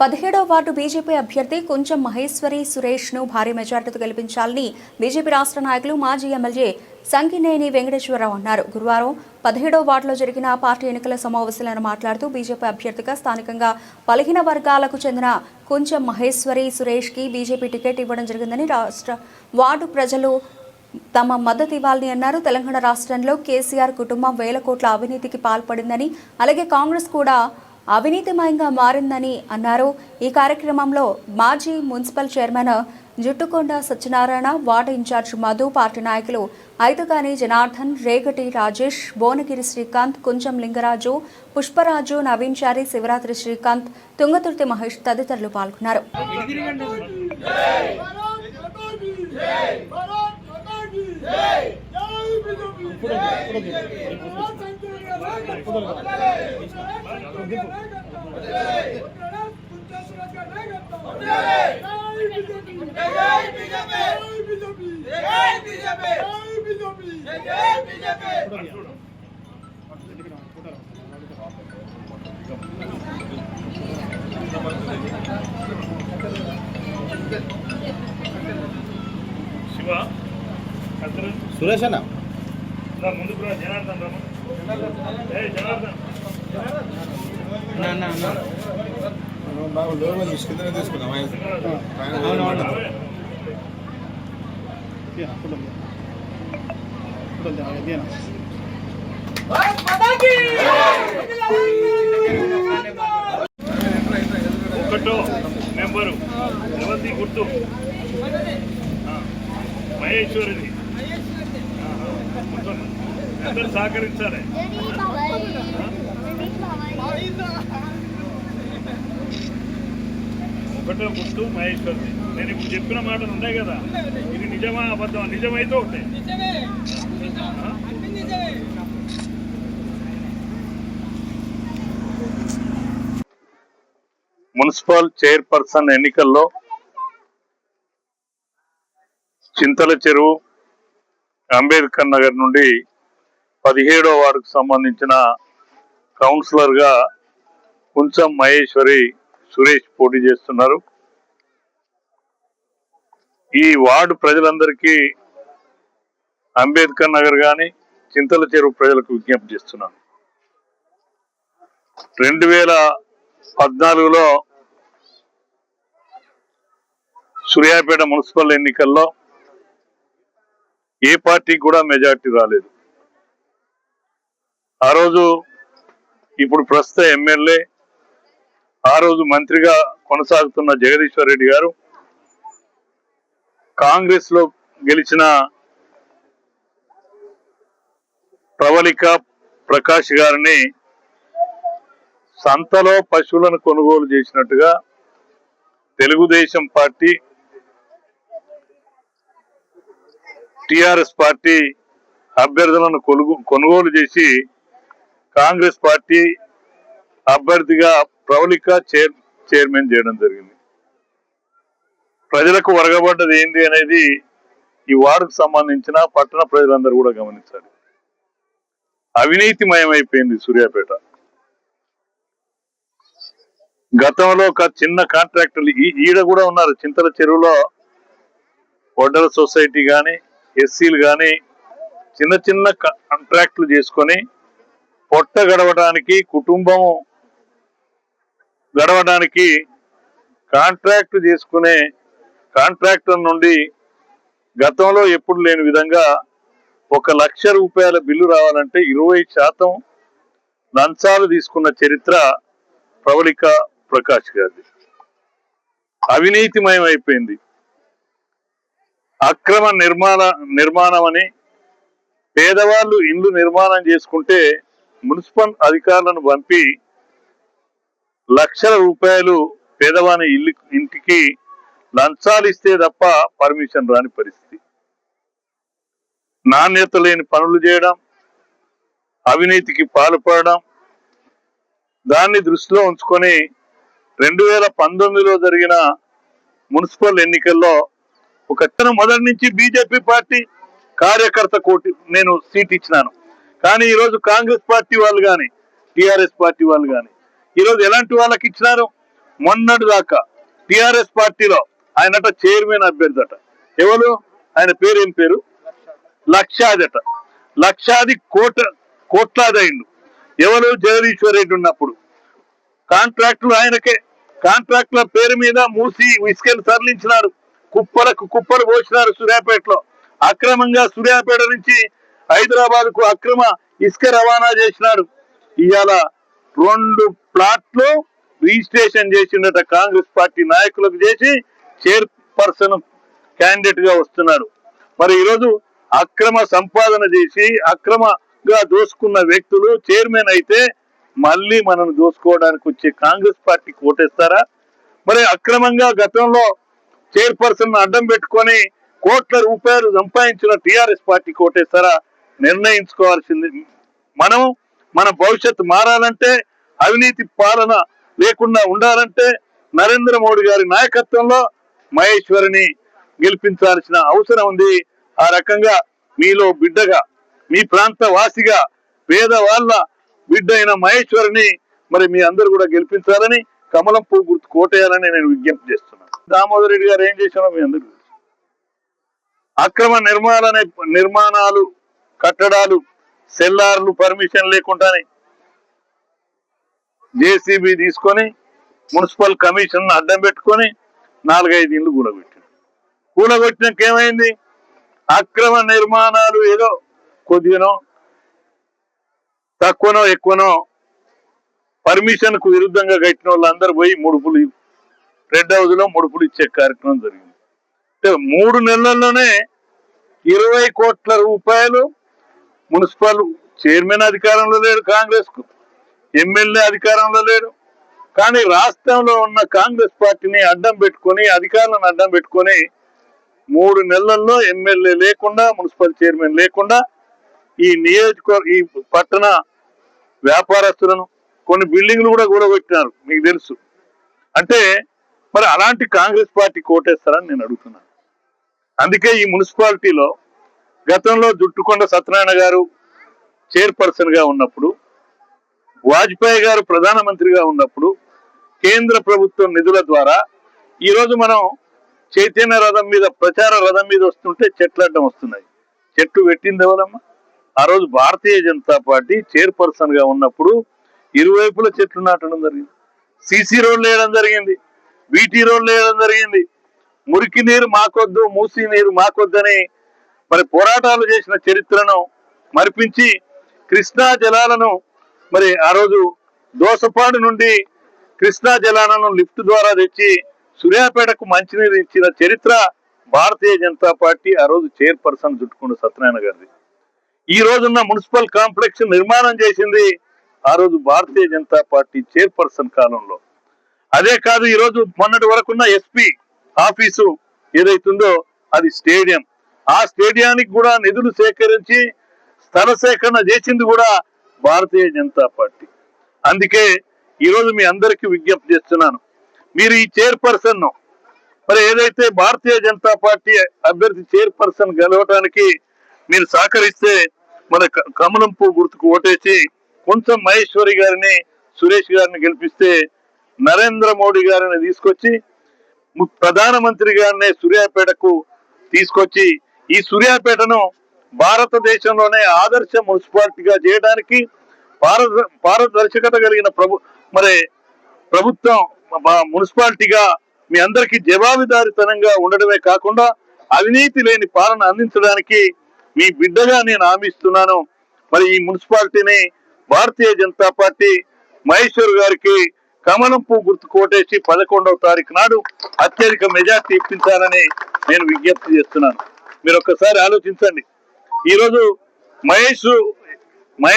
17వ ward BJP అభ్యర్థి కొంచెం మహేశ్వరి సురేష్ను భారీ మెజార్టీతో గెలిపించాలని బీజేపీ రాష్ట్ర నాయకులు మాజీ ఎమ్మెల్యే సంకినేని వెంకటేశ్వరరావు అన్నారు. గురువారం 17వ వార్డులో జరిగిన పార్టీ ఎన్నికల సమావేశంలో మాట్లాడుతూ బీజేపీ అభ్యర్థిగా స్థానికంగా బలహీన వర్గాలకు చెందిన కొంచెం మహేశ్వరి సురేష్కి బీజేపీ టికెట్ ఇవ్వడం జరిగిందని వార్డు ప్రజలు తమ మద్దతు ఇవ్వాలని అన్నారు. తెలంగాణ రాష్ట్రంలో కేసీఆర్ కుటుంబం వేల కోట్ల అవినీతికి పాల్పడిందని, అలాగే కాంగ్రెస్ కూడా అవినీతిమయంగా మారిందని అన్నారు. ఈ కార్యక్రమంలో మాజీ municipal chairman Juttukonda Satyanarayana, ward incharge Madhu, party నాయకులు ఐదుగాని జనార్దన్, రేగటి రాజేష్, భువనగిరి శ్రీకాంత్, కొంచెం లింగరాజు, పుష్పరాజు, నవీన్ చారి, శివరాత్రి శ్రీకాంత్, తుంగతుర్తి మహేష్ తదితరులు పాల్గొన్నారు. సురేష్ అన్న ముందు జనార్దన్ బాబు లోన్ కింద తీసుకున్నాం. ఒకటో మెంబరు రేవంతి గుర్తు మహేశ్వరిది అందరూ సహకరించాలి. ఒకటో గుర్తు మహేశ్వరిది. నేను ఇప్పుడు చెప్పిన మాటలు ఉన్నాయి కదా, ఇది నిజమా అబద్ధమా? నిజమైతే ఉంటాయి. మున్సిపల్ చైర్పర్సన్ ఎన్నికల్లో చింతల చెరువు, అంబేద్కర్ నగర్ నుండి 17వ వార్డుకు సంబంధించిన కౌన్సిలర్గా కొంచెం మహేశ్వరి సురేష్ పోటీ చేస్తున్నారు. ఈ వార్డు ప్రజలందరికీ అంబేద్కర్ నగర్ కానీ చింతల చెరువు ప్రజలకు విజ్ఞప్తి చేస్తున్నాను. 2014లో సూర్యాపేట మున్సిపల్ ఎన్నికల్లో ఏ పార్టీకి కూడా మెజార్టీ రాలేదు. ఆ రోజు ఇప్పుడు ప్రస్తుత ఎమ్మెల్యే, ఆ రోజు మంత్రిగా కొనసాగుతున్న జగదీశ్వర్ రెడ్డి గారు కాంగ్రెస్ లో గెలిచిన ప్రవళిక ప్రకాష్ గారిని సంతలో పశువులను కొనుగోలు చేసినట్టుగా తెలుగుదేశం పార్టీ, టిఆర్ఎస్ పార్టీ అభ్యర్థులను కొనుగోలు చేసి కాంగ్రెస్ పార్టీ అభ్యర్థిగా ప్రవళిక చైర్మన్ చేయడం జరిగింది. ప్రజలకు వరగబడ్డది ఏంటి అనేది ఈ వార్డుకు సంబంధించిన పట్టణ ప్రజలందరూ కూడా గమనించాలి. అవినీతిమయమైపోయింది సూర్యాపేట. గతంలో ఒక చిన్న కాంట్రాక్టర్లు ఈడ కూడా ఉన్నారు. చింతల చెరువులో వడ్డల సొసైటీ కానీ, ఎస్సీలు కానీ చిన్న చిన్న కాంట్రాక్టులు చేసుకొని పొట్ట గడవడానికి, కుటుంబం గడవడానికి కాంట్రాక్ట్ చేసుకునే కాంట్రాక్టర్ నుండి గతంలో ఎప్పుడు లేని విధంగా 1 లక్ష రూపాయల బిల్లు రావాలంటే 20% లంచాలు తీసుకున్న చరిత్ర ప్రవళిక ప్రకాష్ గారిది. అవినీతిమయం అయిపోయింది. అక్రమ నిర్మాణం అని పేదవాళ్ళు ఇల్లు నిర్మాణం చేసుకుంటే మున్సిపల్ అధికారులను పంపి లక్షల రూపాయలు పేదవాని ఇంటికి లంచాలు ఇస్తే తప్ప పర్మిషన్ రాని పరిస్థితి. నాణ్యత లేని పనులు చేయడం, అవినీతికి పాల్పడడం, దాన్ని దృష్టిలో ఉంచుకొని 2019లో జరిగిన మున్సిపల్ ఎన్నికల్లో ఒక మొదటి నుంచి బీజేపీ పార్టీ కార్యకర్త కోటి నేను సీట్ ఇచ్చినాను. కానీ ఈరోజు కాంగ్రెస్ పార్టీ వాళ్ళు కానీ, టిఆర్ఎస్ పార్టీ వాళ్ళు కానీ ఈరోజు ఎలాంటి వాళ్ళకి ఇచ్చినారు? మొన్నటి దాకా టిఆర్ఎస్ పార్టీలో ఆయనట చైర్మన్ అభ్యర్థి అట. ఎవరు ఆయన పేరు? ఏం పేరు? లక్షాది అట. లక్షాది కోట్లాది అయిండు. ఎవరు? జగదీశ్వర్ రెడ్డి ఉన్నప్పుడు కాంట్రాక్టులు ఆయనకే. కాంట్రాక్టుల పేరు మీద మూసి ఇసుకలు తరలించినారు, కుప్పలకు కుప్పలు పోసినారు. సూర్యాపేటలో అక్రమంగా సూర్యాపేట నుంచి హైదరాబాద్ కు అక్రమ ఇసుక రవాణా చేసినాడు. ఇవాళ 2 ప్లాట్లు రిజిస్ట్రేషన్ చేసిండట కాంగ్రెస్ పార్టీ నాయకులకు చేసి చైర్పర్సన్ క్యాండిడేట్ గా వస్తున్నాడు. మరి ఈరోజు అక్రమ సంపాదన చేసి అక్రమంగా దోసుకున్న వ్యక్తులు చైర్మన్ అయితే మళ్ళీ మనను దోసుకోవడానికి వచ్చే కాంగ్రెస్ పార్టీకి ఓటేస్తారా? మరి అక్రమంగా గతంలో చైర్పర్సన్ అడ్డం పెట్టుకొని కోట్ల రూపాయలు సంపాదించిన టిఆర్ఎస్ పార్టీకి ఓటేస్తారా? నిర్ణయించుకోవాల్సింది. మన భవిష్యత్తు మారాలంటే, అవినీతి పాలన లేకుండా ఉండాలంటే నరేంద్ర మోడీ గారి నాయకత్వంలో మహేశ్వరిని గెలిపించాల్సిన అవసరం ఉంది. ఆ రకంగా మీలో బిడ్డగా, మీ ప్రాంత వాసిగా, పేదవాళ్ళ బిడ్డ అయిన మహేశ్వరిని మరి మీ అందరూ కూడా గెలిపించాలని, కమలం పువ్వు గుర్తు కోటేయాలని నేను విజ్ఞప్తి చేస్తున్నాను. దామోదర్ రెడ్డి గారు ఏం చేశారో మీ అందరూ తెలుసు. అక్రమ నిర్మాణాలు, కట్టడాలు, సెల్లార్లు పర్మిషన్ లేకుండానే జేసీబీ తీసుకొని మున్సిపల్ కమిషన్ అడ్డం పెట్టుకొని 4-5 ఇళ్ళు కూలగొట్టినాక ఏమైంది? అక్రమ నిర్మాణాలు ఏదో కొద్దిగానో తక్కువనో ఎక్కువనో పర్మిషన్ కు విరుద్ధంగా కట్టిన వాళ్ళందరూ పోయి ముడుపులు, రెడ్ హౌస్ లో ముడుపులు ఇచ్చే కార్యక్రమం జరిగింది. 3 నెలల్లోనే 20 కోట్ల రూపాయలు. మున్సిపల్ చైర్మన్ అధికారంలో లేడు, కాంగ్రెస్ కు ఎమ్మెల్యే అధికారంలో లేడు. కానీ రాష్ట్రంలో ఉన్న కాంగ్రెస్ పార్టీని అడ్డం పెట్టుకొని, అధికారులను అడ్డం పెట్టుకొని 3 నెలల్లో ఎమ్మెల్యే లేకుండా, మున్సిపల్ చైర్మన్ లేకుండా ఈ ఈ పట్టణ వ్యాపారస్తులను కొన్ని బిల్డింగ్లు కూడా కూడగొట్టినారు, మీకు తెలుసు. అంటే మరి అలాంటి కాంగ్రెస్ పార్టీ కోటేస్తారని నేను అడుగుతున్నాను. అందుకే ఈ మున్సిపాలిటీలో గతంలో జుట్టుకొండ సత్యనారాయణ గారు చైర్పర్సన్ గా ఉన్నప్పుడు, వాజ్పేయి గారు ప్రధానమంత్రిగా ఉన్నప్పుడు కేంద్ర ప్రభుత్వం నిధుల ద్వారా ఈరోజు మనం చైతన్య రథం మీద, ప్రచార రథం మీద వస్తుంటే చెట్లు అడ్డం వస్తున్నాయి. చెట్లు పెట్టింది ఎవరమ్మా? ఆ రోజు భారతీయ జనతా పార్టీ చైర్పర్సన్ గా ఉన్నప్పుడు ఇరువైపుల చెట్లు నాటడం జరిగింది. సిసి రోడ్లు వేయడం జరిగింది, బీటీ రోడ్లు వేయడం జరిగింది. మురికి నీరు మాకొద్దు, మూసి నీరు మాకొద్దని మరి పోరాటాలు చేసిన చరిత్రను మరిపించి కృష్ణా జలాలను మరి ఆ రోజు దోసపాడు నుండి కృష్ణా జలాలను లిఫ్ట్ ద్వారా తెచ్చి సూర్యాపేటకు మంచినీరు ఇచ్చిన చరిత్ర భారతీయ జనతా పార్టీ ఆ రోజు చైర్పర్సన్ జుట్టుకొండ సత్యనారాయణ గారిది. ఈ రోజున్న మున్సిపల్ కాంప్లెక్స్ నిర్మాణం చేసింది ఆ రోజు భారతీయ జనతా పార్టీ చైర్పర్సన్ కాలంలో. అదే కాదు, ఈ రోజు మొన్నటి వరకున్న ఎస్పీ ఆఫీసు ఏదైతుందో అది స్టేడియం. ఆ స్టేడియానికి కూడా నిధులు సేకరించి స్థల సేకరణ చేసింది కూడా భారతీయ జనతా పార్టీ. అందుకే ఈరోజు మీ అందరికీ విజ్ఞప్తి చేస్తున్నాను, మీరు ఈ చైర్పర్సన్ మరి ఏదైతే భారతీయ జనతా పార్టీ అభ్యర్థి చైర్పర్సన్ గెలవటానికి మీరు సహకరిస్తే మన కమలం పువ్వు గుర్తుకు ఓటేసి కొంచెం మహేశ్వరి గారిని, సురేష్ గారిని గెలిపిస్తే నరేంద్ర మోడీ గారిని తీసుకొచ్చి ప్రధానమంత్రి గారిని సూర్యాపేటకు తీసుకొచ్చి ఈ సూర్యాపేటను భారతదేశంలోనే ఆదర్శ మున్సిపాలిటీగా చేయడానికి పారదర్శకత కలిగిన ప్రభుత్వం మున్సిపాలిటీగా మీ అందరికీ జవాబుదారీతనంగా ఉండడమే కాకుండా అవినీతి లేని పాలన అందించడానికి మీ బిడ్డగా నేను హామీస్తున్నాను. మరి ఈ మున్సిపాలిటీని భారతీయ జనతా పార్టీ మహేశ్వర్ గారికి కమలం పువ్వు గుర్తు కోటేసి 11వ తారీఖు నాడు అత్యధిక మెజార్టీ ఇప్పించాలని నేను విజ్ఞప్తి చేస్తున్నాను. మీరు ఒక్కసారి ఆలోచించండి. ఈరోజు